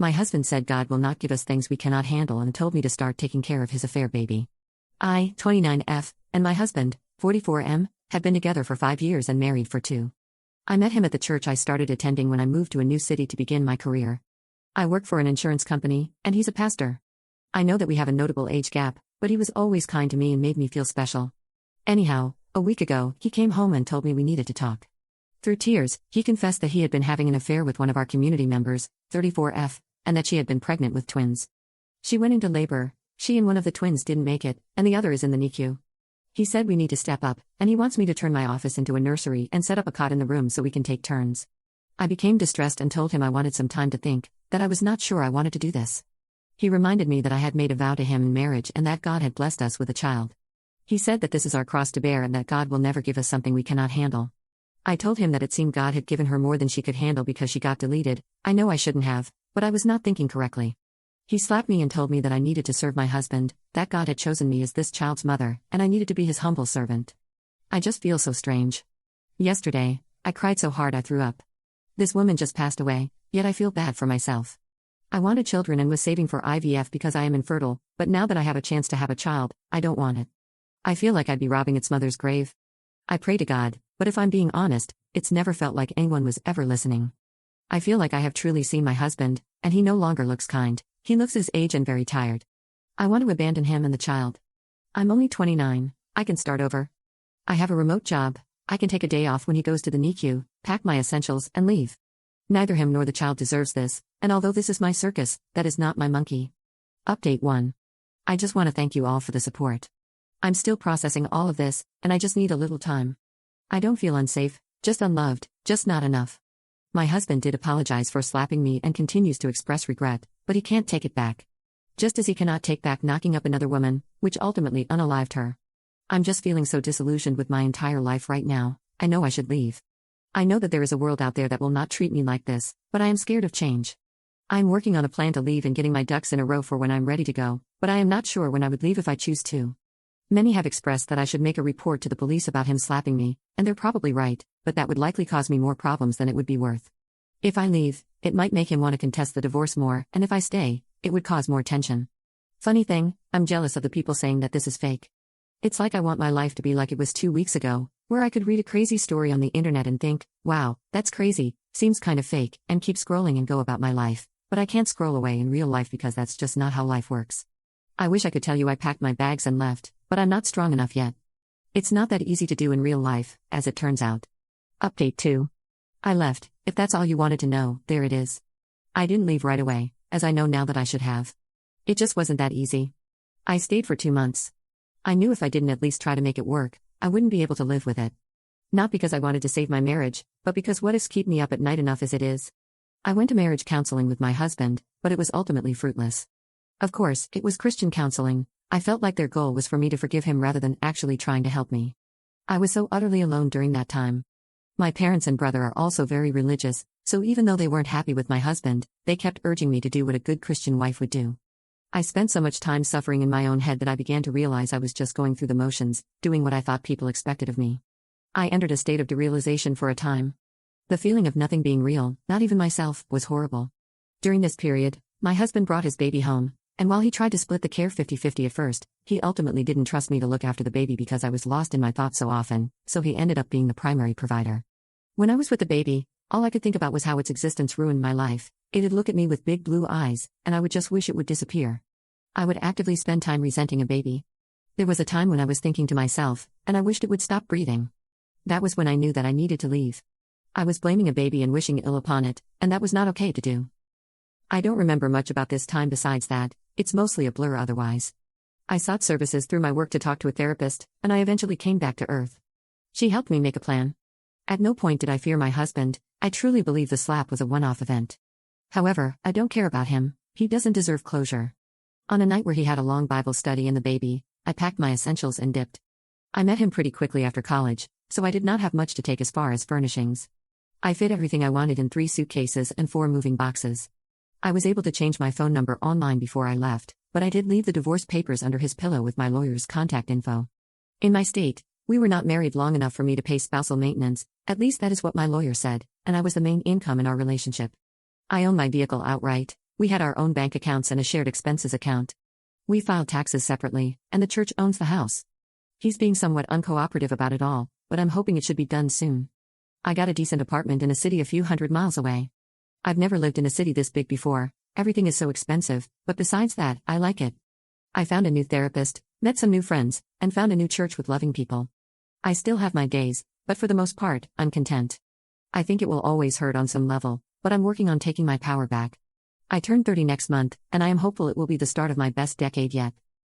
My husband said God will not give us things we cannot handle and told me to start taking care of his affair baby. I, 29F, and my husband, 44M, had been together for 5 years and married for 2. I met him at the church I started attending when I moved to a new city to begin my career. I work for an insurance company, and he's a pastor. I know that we have a notable age gap, but he was always kind to me and made me feel special. Anyhow, a week ago, he came home and told me we needed to talk. Through tears, he confessed that he had been having an affair with one of our community members, 34F, and that she had been pregnant with twins. She went into labor, she and one of the twins didn't make it, and the other is in the NICU. He said we need to step up, and he wants me to turn my office into a nursery and set up a cot in the room so we can take turns. I became distressed and told him I wanted some time to think, that I was not sure I wanted to do this. He reminded me that I had made a vow to him in marriage and that God had blessed us with a child. He said that this is our cross to bear and that God will never give us something we cannot handle. I told him that it seemed God had given her more than she could handle because she got deleted. I know I shouldn't have, but I was not thinking correctly. He slapped me and told me that I needed to serve my husband, that God had chosen me as this child's mother, and I needed to be his humble servant. I just feel so strange. Yesterday, I cried so hard I threw up. This woman just passed away, yet I feel bad for myself. I wanted children and was saving for IVF because I am infertile, but now that I have a chance to have a child, I don't want it. I feel like I'd be robbing its mother's grave. I pray to God, but if I'm being honest, it's never felt like anyone was ever listening. I feel like I have truly seen my husband, and he no longer looks kind. He looks his age and very tired. I want to abandon him and the child. I'm only 29, I can start over. I have a remote job, I can take a day off when he goes to the NICU, pack my essentials, and leave. Neither him nor the child deserves this, and although this is my circus, that is not my monkey. Update 1. I just want to thank you all for the support. I'm still processing all of this, and I just need a little time. I don't feel unsafe, just unloved, just not enough. My husband did apologize for slapping me and continues to express regret, but he can't take it back. Just as he cannot take back knocking up another woman, which ultimately unalived her. I'm just feeling so disillusioned with my entire life right now. I know I should leave. I know that there is a world out there that will not treat me like this, but I am scared of change. I'm working on a plan to leave and getting my ducks in a row for when I'm ready to go, but I am not sure when I would leave if I choose to. Many have expressed that I should make a report to the police about him slapping me, and they're probably right, but that would likely cause me more problems than it would be worth. If I leave, it might make him want to contest the divorce more, and if I stay, it would cause more tension. Funny thing, I'm jealous of the people saying that this is fake. It's like I want my life to be like it was 2 weeks ago, where I could read a crazy story on the internet and think, wow, that's crazy, seems kind of fake, and keep scrolling and go about my life, but I can't scroll away in real life because that's just not how life works. I wish I could tell you I packed my bags and left, but I'm not strong enough yet. It's not that easy to do in real life, as it turns out. Update 2. I left, if that's all you wanted to know, there it is. I didn't leave right away, as I know now that I should have. It just wasn't that easy. I stayed for 2 months. I knew if I didn't at least try to make it work, I wouldn't be able to live with it. Not because I wanted to save my marriage, but because what ifs keep me up at night enough as it is. I went to marriage counseling with my husband, but it was ultimately fruitless. Of course, it was Christian counseling. I felt like their goal was for me to forgive him rather than actually trying to help me. I was so utterly alone during that time. My parents and brother are also very religious, so even though they weren't happy with my husband, they kept urging me to do what a good Christian wife would do. I spent so much time suffering in my own head that I began to realize I was just going through the motions, doing what I thought people expected of me. I entered a state of derealization for a time. The feeling of nothing being real, not even myself, was horrible. During this period, my husband brought his baby home, and while he tried to split the care 50-50 at first, he ultimately didn't trust me to look after the baby because I was lost in my thoughts so often, so he ended up being the primary provider. When I was with the baby, all I could think about was how its existence ruined my life. It'd look at me with big blue eyes, and I would just wish it would disappear. I would actively spend time resenting a baby. There was a time when I was thinking to myself, and I wished it would stop breathing. That was when I knew that I needed to leave. I was blaming a baby and wishing ill upon it, and that was not okay to do. I don't remember much about this time besides that, it's mostly a blur otherwise. I sought services through my work to talk to a therapist, and I eventually came back to earth. She helped me make a plan. At no point did I fear my husband. I truly believe the slap was a one-off event. However, I don't care about him, he doesn't deserve closure. On a night where he had a long Bible study and the baby, I packed my essentials and dipped. I met him pretty quickly after college, so I did not have much to take as far as furnishings. I fit everything I wanted in 3 suitcases and 4 moving boxes. I was able to change my phone number online before I left, but I did leave the divorce papers under his pillow with my lawyer's contact info. In my state, we were not married long enough for me to pay spousal maintenance, at least that is what my lawyer said, and I was the main income in our relationship. I own my vehicle outright, We had our own bank accounts and a shared expenses account. We filed taxes separately, and the church owns the house. He's being somewhat uncooperative about it all, but I'm hoping it should be done soon. I got a decent apartment in a city a few hundred miles away. I've never lived in a city this big before, everything is so expensive, but besides that, I like it. I found a new therapist, met some new friends, and found a new church with loving people. I still have my days, but for the most part, I'm content. I think it will always hurt on some level, but I'm working on taking my power back. I turn 30 next month, and I am hopeful it will be the start of my best decade yet.